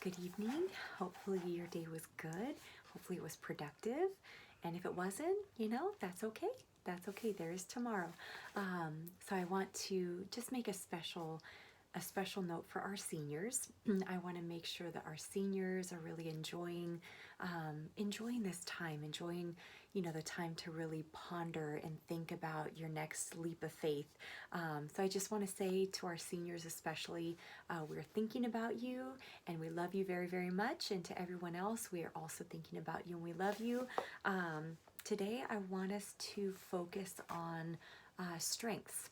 Good evening. Hopefully your day was good. Hopefully it was productive. And if it wasn't, that's okay. That's okay. There is tomorrow. So I want to just make a special note for our seniors. I want to make sure that our seniors are really enjoying this time, enjoying the time to really ponder and think about your next leap of faith. So I just want to say to our seniors especially, we're thinking about you and we love you very, very much. And to everyone else, we are also thinking about you and we love you. Today I want us to focus on strengths.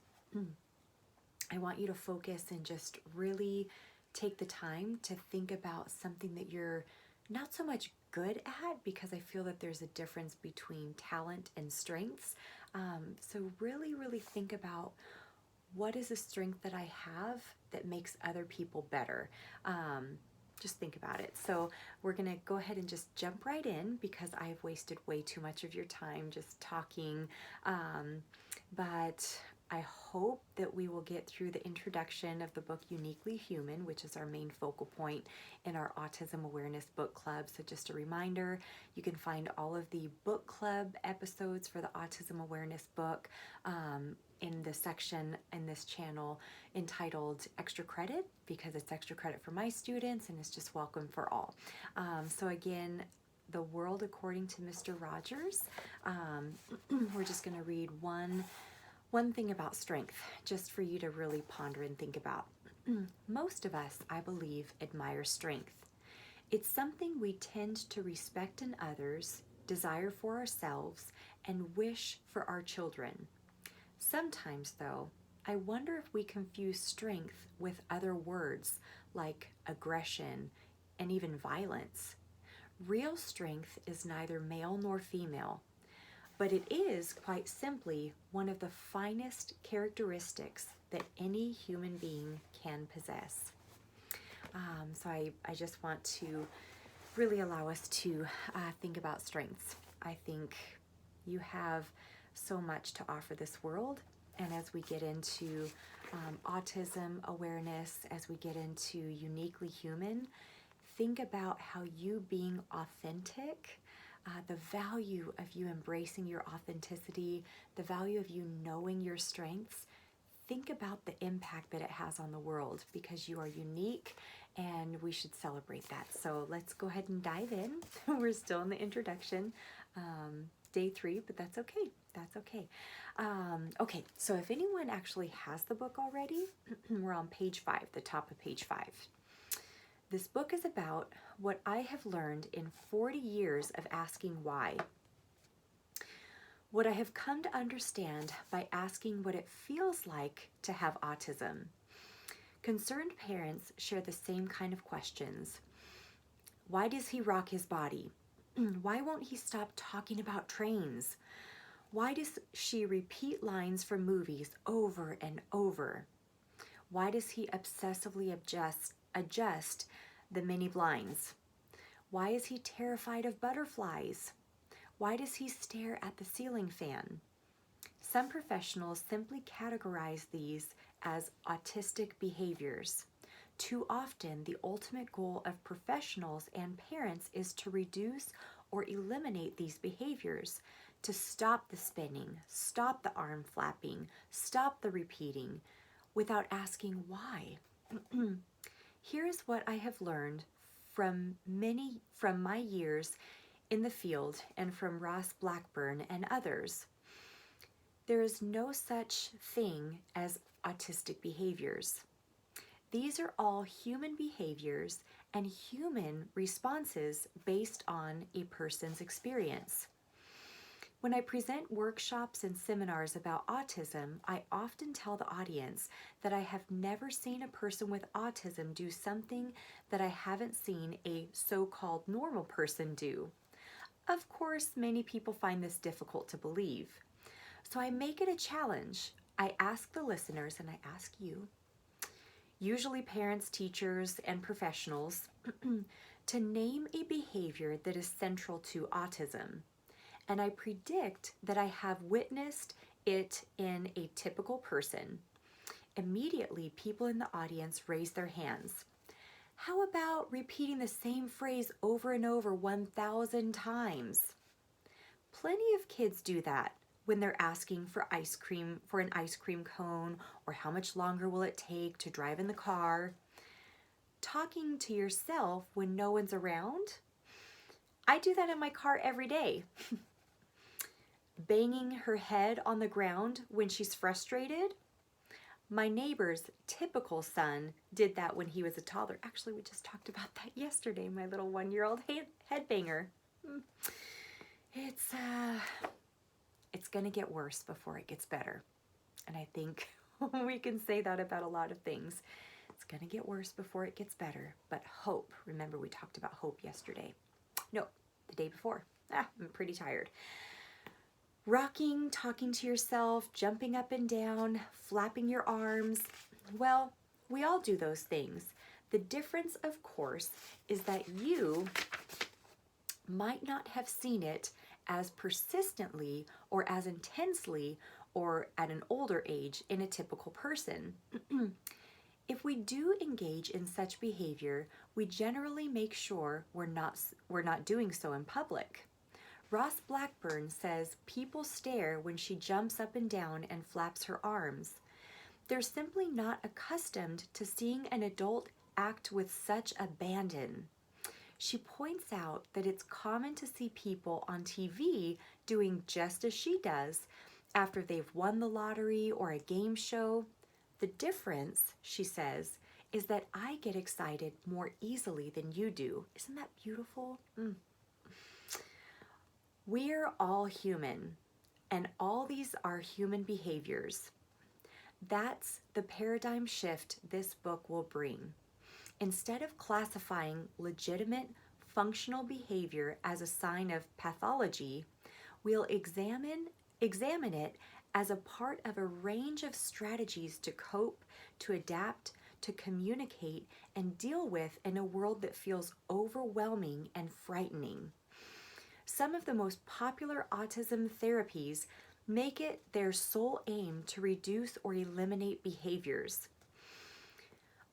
I want you to focus and just really take the time to think about something that you're not so much good at, because I feel that there's a difference between talent and strengths. So really, really think about, what is a strength that I have that makes other people better? Just think about it. So we're gonna go ahead and just jump right in, because I've wasted way too much of your time just talking. But I hope that we will get through the introduction of the book Uniquely Human, which is our main focal point in our Autism Awareness book club. So just a reminder, you can find all of the book club episodes for the Autism Awareness book in the section in this channel entitled Extra Credit, because it's extra credit for my students and it's just welcome for all. So again, The World According to Mr. Rogers. We're just going to read one thing about strength, just for you to really ponder and think about. Most of us, I believe, admire strength. It's something we tend to respect in others, desire for ourselves, and wish for our children. Sometimes, though, I wonder if we confuse strength with other words like aggression and even violence. Real strength is neither male nor female, but it is quite simply one of the finest characteristics that any human being can possess. So I just want to really allow us to think about strengths. I think you have so much to offer this world. And as we get into autism awareness, as we get into Uniquely Human, think about how you being authentic, the value of you embracing your authenticity, the value of you knowing your strengths. Think about the impact that it has on the world, because you are unique and we should celebrate that. So let's go ahead and dive in. We're still in the introduction, day 3, but that's okay. That's okay. Okay, so if anyone actually has the book already, we're on page 5, the top of page 5. This book is about what I have learned in 40 years of asking why. What I have come to understand by asking what it feels like to have autism. Concerned parents share the same kind of questions. Why does he rock his body? Why won't he stop talking about trains? Why does she repeat lines from movies over and over? Why does he obsessively adjust the mini blinds? Why is he terrified of butterflies? Why does he stare at the ceiling fan? Some professionals simply categorize these as autistic behaviors. Too often, the ultimate goal of professionals and parents is to reduce or eliminate these behaviors, to stop the spinning, stop the arm flapping, stop the repeating, without asking why. Here is what I have learned from my years in the field and from Ross Blackburn and others. There is no such thing as autistic behaviors. These are all human behaviors and human responses based on a person's experience. When I present workshops and seminars about autism, I often tell the audience that I have never seen a person with autism do something that I haven't seen a so-called normal person do. Of course, many people find this difficult to believe. So I make it a challenge. I ask the listeners, and I ask you, usually parents, teachers, and professionals, to name a behavior that is central to autism. And I predict that I have witnessed it in a typical person. Immediately, people in the audience raise their hands. How about repeating the same phrase over and over 1,000 times? Plenty of kids do that when they're asking for ice cream, for an ice cream cone, or how much longer will it take to drive in the car. Talking to yourself when no one's around. I do that in my car every day. Banging her head on the ground when she's frustrated. My neighbor's typical son did that when he was a toddler. Actually, we just talked about that yesterday, my little 1-year-old headbanger. It's going to get worse before it gets better. And I think we can say that about a lot of things. It's going to get worse before it gets better. But hope, remember we talked about hope yesterday. No, the day before. I'm pretty tired. Rocking, talking to yourself, jumping up and down, flapping your arms. Well, we all do those things. The difference, of course, is that you might not have seen it as persistently or as intensely or at an older age in a typical person. If we do engage in such behavior, we generally make sure we're not doing so in public. Ross Blackburn says people stare when she jumps up and down and flaps her arms. They're simply not accustomed to seeing an adult act with such abandon. She points out that it's common to see people on TV doing just as she does after they've won the lottery or a game show. The difference, she says, is that I get excited more easily than you do. Isn't that beautiful? We're all human, and all these are human behaviors. That's the paradigm shift this book will bring. Instead of classifying legitimate functional behavior as a sign of pathology, we'll examine it as a part of a range of strategies to cope, to adapt, to communicate, and deal with in a world that feels overwhelming and frightening. Some of the most popular autism therapies make it their sole aim to reduce or eliminate behaviors.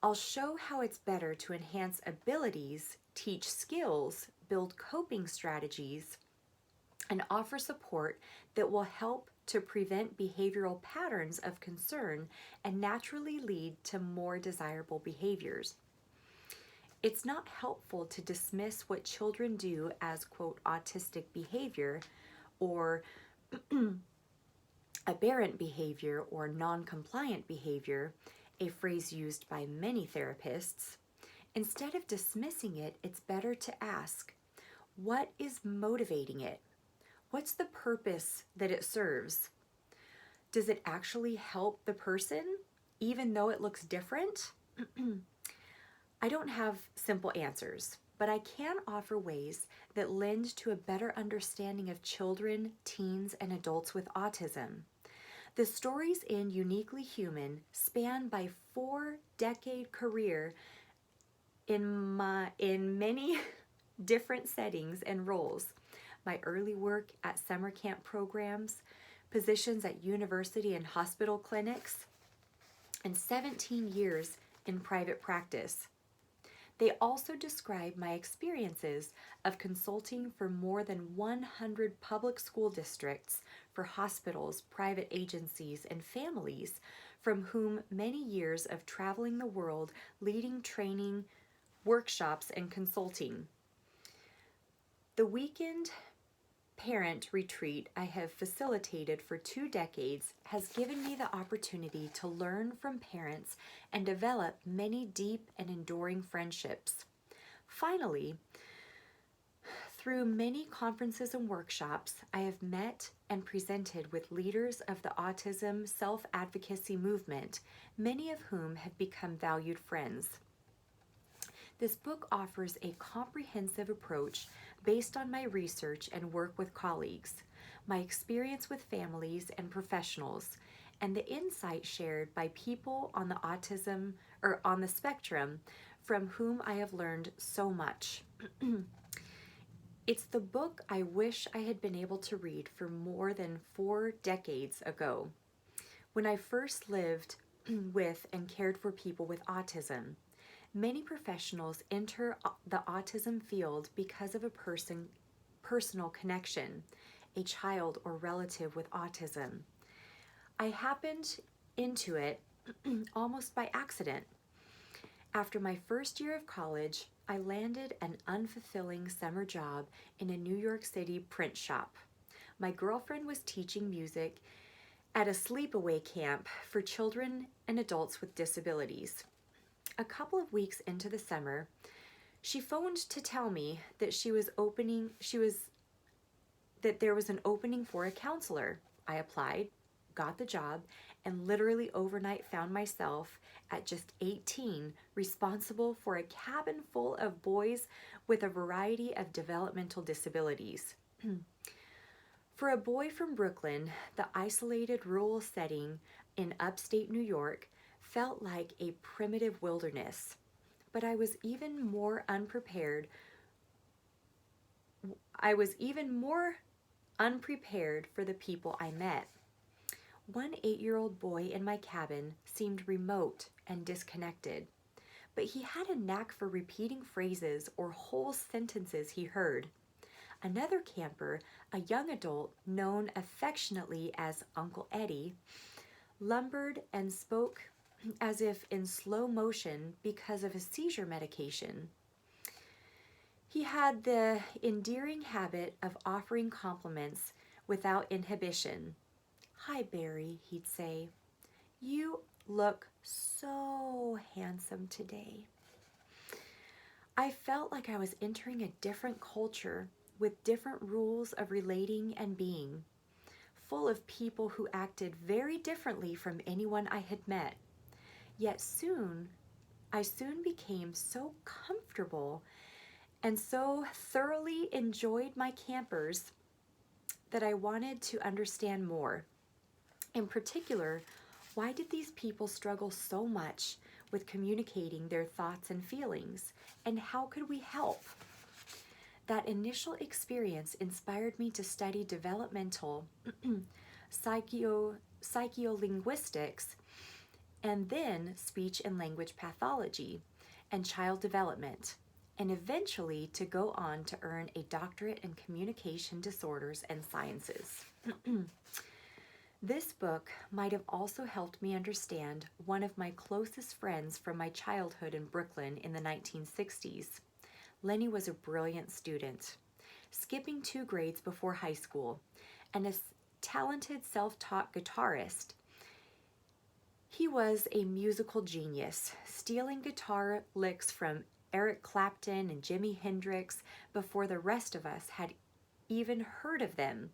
I'll show how it's better to enhance abilities, teach skills, build coping strategies, and offer support that will help to prevent behavioral patterns of concern and naturally lead to more desirable behaviors. It's not helpful to dismiss what children do as, quote, autistic behavior or aberrant behavior or non-compliant behavior, a phrase used by many therapists. Instead of dismissing it, it's better to ask, what is motivating it? What's the purpose that it serves? Does it actually help the person, even though it looks different? I don't have simple answers, but I can offer ways that lend to a better understanding of children, teens, and adults with autism. The stories in Uniquely Human span my 4-decade career in many different settings and roles. My early work at summer camp programs, positions at university and hospital clinics, and 17 years in private practice. They also describe my experiences of consulting for more than 100 public school districts, for hospitals, private agencies, and families, from whom many years of traveling the world, leading training, workshops, and consulting. The weekend parent retreat I have facilitated for 2 decades has given me the opportunity to learn from parents and develop many deep and enduring friendships. Finally, through many conferences and workshops, I have met and presented with leaders of the autism self-advocacy movement, many of whom have become valued friends. This book offers a comprehensive approach based on my research and work with colleagues, my experience with families and professionals, and the insight shared by people on the autism or on the spectrum from whom I have learned so much. It's the book I wish I had been able to read for more than 4 decades ago, when I first lived with and cared for people with autism. Many professionals enter the autism field because of a personal connection, a child or relative with autism. I happened into it almost by accident. After my first year of college, I landed an unfulfilling summer job in a New York City print shop. My girlfriend was teaching music at a sleepaway camp for children and adults with disabilities. A couple of weeks into the summer, she phoned to tell me that there was an opening for a counselor. I applied, got the job, and literally overnight found myself at just 18 responsible for a cabin full of boys with a variety of developmental disabilities. For a boy from Brooklyn, the isolated rural setting in upstate New York felt like a primitive wilderness, but I was even more unprepared for the people I met. One 8-year-old boy in my cabin seemed remote and disconnected, but he had a knack for repeating phrases or whole sentences he heard. Another camper, a young adult known affectionately as Uncle Eddie, lumbered and spoke as if in slow motion because of a seizure medication. He had the endearing habit of offering compliments without inhibition. "Hi, Barry," he'd say. "You look so handsome today." I felt like I was entering a different culture with different rules of relating and being, full of people who acted very differently from anyone I had met. Yet I soon became so comfortable and so thoroughly enjoyed my campers that I wanted to understand more. In particular, why did these people struggle so much with communicating their thoughts and feelings, and how could we help? That initial experience inspired me to study developmental psycholinguistics, and then speech and language pathology and child development, and eventually to go on to earn a doctorate in communication disorders and sciences. This book might have also helped me understand one of my closest friends from my childhood in Brooklyn in the 1960s. Lenny was a brilliant student, skipping 2 grades before high school, and a talented self-taught guitarist. He was a musical genius, stealing guitar licks from Eric Clapton and Jimi Hendrix before the rest of us had even heard of them.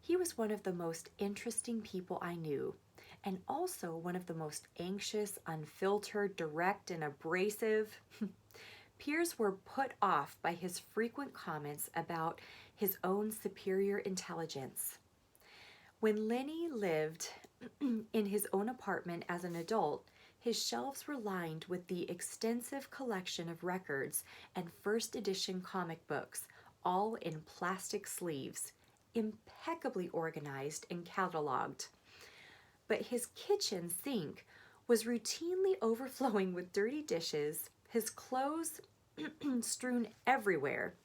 He was one of the most interesting people I knew, and also one of the most anxious, unfiltered, direct, and abrasive. Peers were put off by his frequent comments about his own superior intelligence. When Lenny lived in his own apartment as an adult, his shelves were lined with the extensive collection of records and first edition comic books, all in plastic sleeves, impeccably organized and cataloged. But his kitchen sink was routinely overflowing with dirty dishes, his clothes strewn everywhere.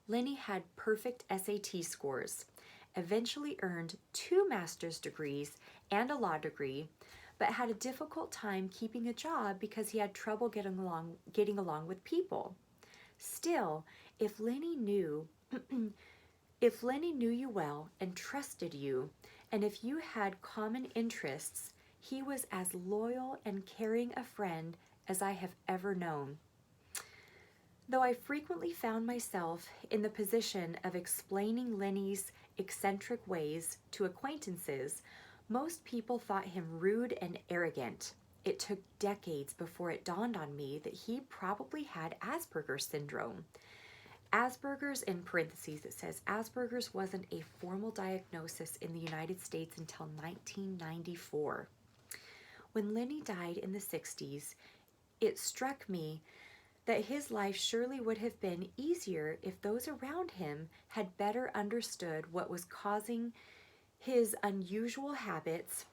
Lenny had perfect SAT scores, eventually earned 2 master's degrees and a law degree, but had a difficult time keeping a job because he had trouble getting along with people. Still, if Lenny knew you well and trusted you, and if you had common interests, he was as loyal and caring a friend as I have ever known. Though I frequently found myself in the position of explaining Lenny's eccentric ways to acquaintances, most people thought him rude and arrogant. It took decades before it dawned on me that he probably had Asperger's syndrome. Asperger's, in parentheses, it says Asperger's wasn't a formal diagnosis in the United States until 1994. When Lenny died in the 60s, it struck me that his life surely would have been easier if those around him had better understood what was causing his unusual habits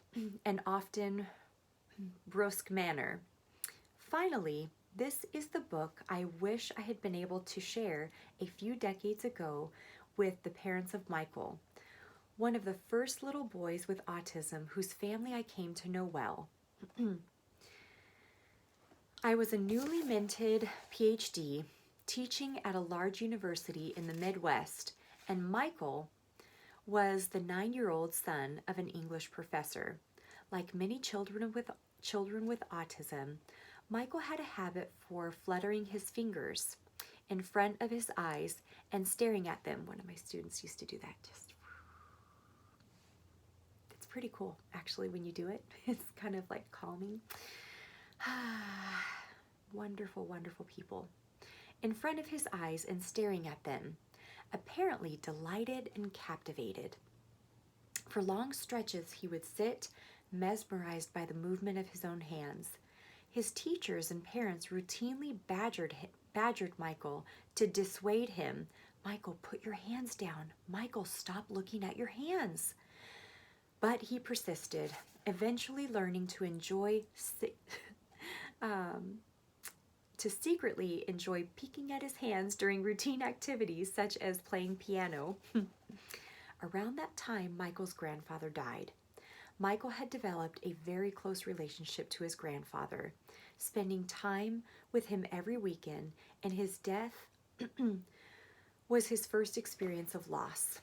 and often brusque manner. finally, this is the book I wish I had been able to share a few decades ago with the parents of Michael, one of the first little boys with autism whose family I came to know well. I was a newly minted PhD teaching at a large university in the Midwest, and Michael was the 9-year-old son of an English professor. Like many children with autism, Michael had a habit for fluttering his fingers in front of his eyes and staring at them. One of my students used to do that. It's pretty cool, actually, when you do it. It's kind of like calming. Wonderful, wonderful people. In front of his eyes and staring at them, apparently delighted and captivated. For long stretches, he would sit, mesmerized by the movement of his own hands. His teachers and parents routinely badgered Michael to dissuade him. Michael, put your hands down. Michael, stop looking at your hands. But he persisted, eventually learning to secretly enjoy peeking at his hands during routine activities such as playing piano. Around that time, Michael's grandfather died. Michael had developed a very close relationship to his grandfather, spending time with him every weekend, and his death was his first experience of loss.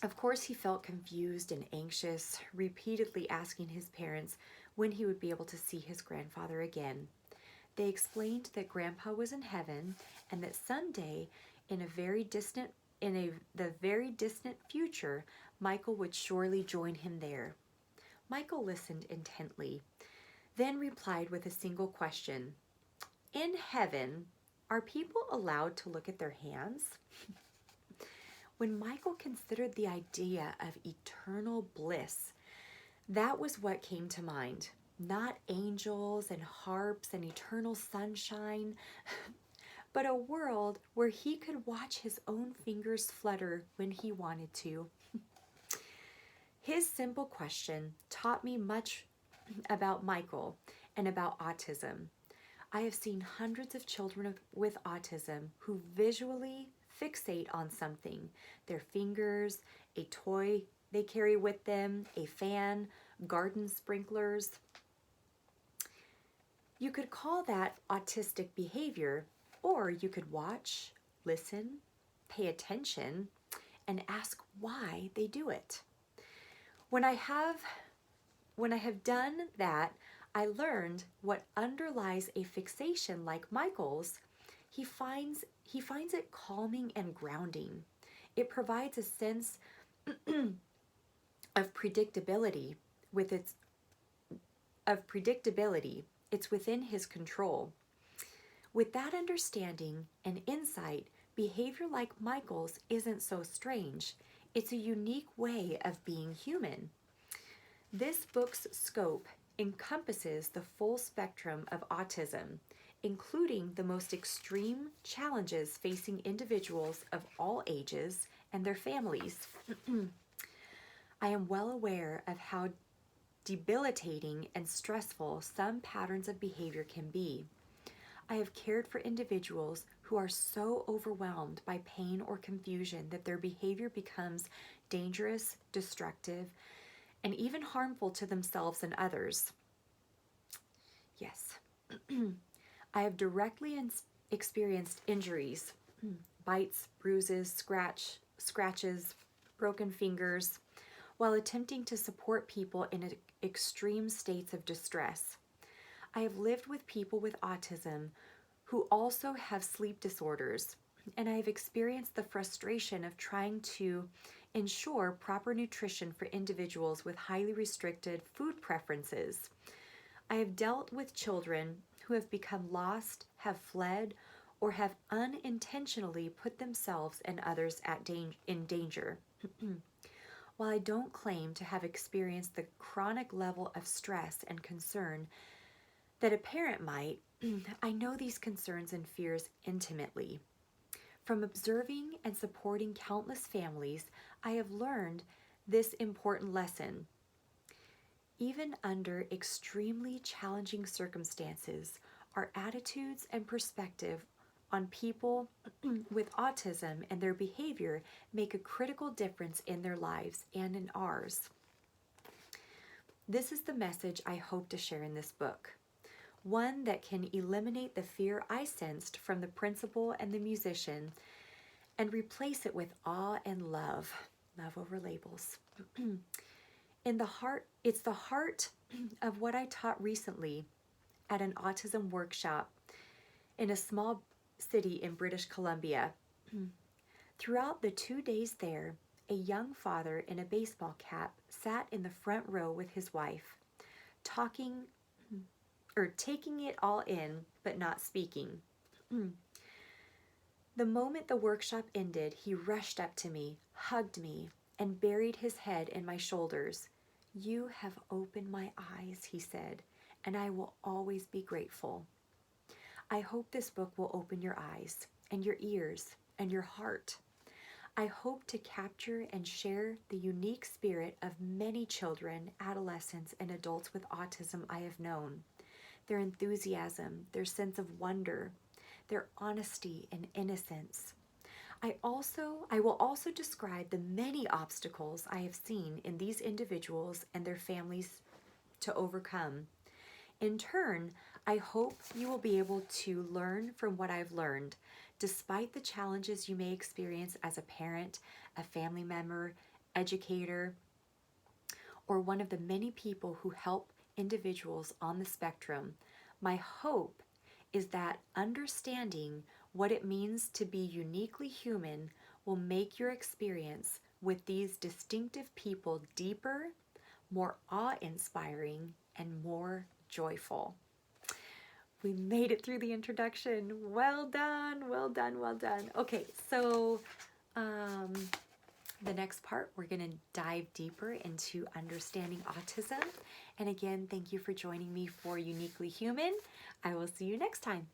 Of course, he felt confused and anxious, repeatedly asking his parents when he would be able to see his grandfather again. They explained that Grandpa was in heaven and that someday, in the very distant future, Michael would surely join him there. Michael listened intently, then replied with a single question. In heaven, are people allowed to look at their hands? When Michael considered the idea of eternal bliss, that was what came to mind. Not angels and harps and eternal sunshine, but a world where he could watch his own fingers flutter when he wanted to. His simple question taught me much about Michael and about autism. I have seen hundreds of children with autism who visually fixate on something, their fingers, a toy they carry with them, a fan, garden sprinklers. You could call that autistic behavior, or you could watch, listen, pay attention, and ask why they do it. When I have done that, I learned what underlies a fixation like Michael's. He finds it calming and grounding. It provides a sense of predictability. It's within his control. With that understanding and insight, behavior like Michael's isn't so strange. It's a unique way of being human. This book's scope encompasses the full spectrum of autism, including the most extreme challenges facing individuals of all ages and their families. I am well aware of how debilitating and stressful some patterns of behavior can be. I have cared for individuals who are so overwhelmed by pain or confusion that their behavior becomes dangerous, destructive, and even harmful to themselves and others. Yes. I have directly experienced injuries, bites, bruises, scratches, broken fingers, while attempting to support people in extreme states of distress. I have lived with people with autism who also have sleep disorders, and I have experienced the frustration of trying to ensure proper nutrition for individuals with highly restricted food preferences. I have dealt with children who have become lost, have fled, or have unintentionally put themselves and others in danger. While I don't claim to have experienced the chronic level of stress and concern that a parent might, I know these concerns and fears intimately. From observing and supporting countless families, I have learned this important lesson. Even under extremely challenging circumstances, Our attitudes and perspective on people with autism and their behavior make a critical difference in their lives and in ours. This is the message I hope to share in this book. One that can eliminate the fear I sensed from the principal and the musician and replace it with awe and love. Love over labels. It's the heart of what I taught recently at an autism workshop in a small city in British Columbia. Throughout the 2 days there, a young father in a baseball cap sat in the front row with his wife, taking it all in, but not speaking. The moment the workshop ended, he rushed up to me, hugged me, and buried his head in my shoulders. "You have opened my eyes," he said, "and I will always be grateful." I hope this book will open your eyes and your ears and your heart. I hope to capture and share the unique spirit of many children, adolescents, and adults with autism I have known. Their enthusiasm, their sense of wonder, their honesty and innocence. I will also describe the many obstacles I have seen in these individuals and their families to overcome. In turn, I hope you will be able to learn from what I've learned, despite the challenges you may experience as a parent, a family member, educator, or one of the many people who help individuals on the spectrum. My hope is that understanding what it means to be uniquely human will make your experience with these distinctive people deeper, more awe-inspiring, and more joyful. We made it through the introduction. Well done, well done, well done. Okay, so the next part, we're going to dive deeper into understanding autism. And again, thank you for joining me for Uniquely Human. I will see you next time.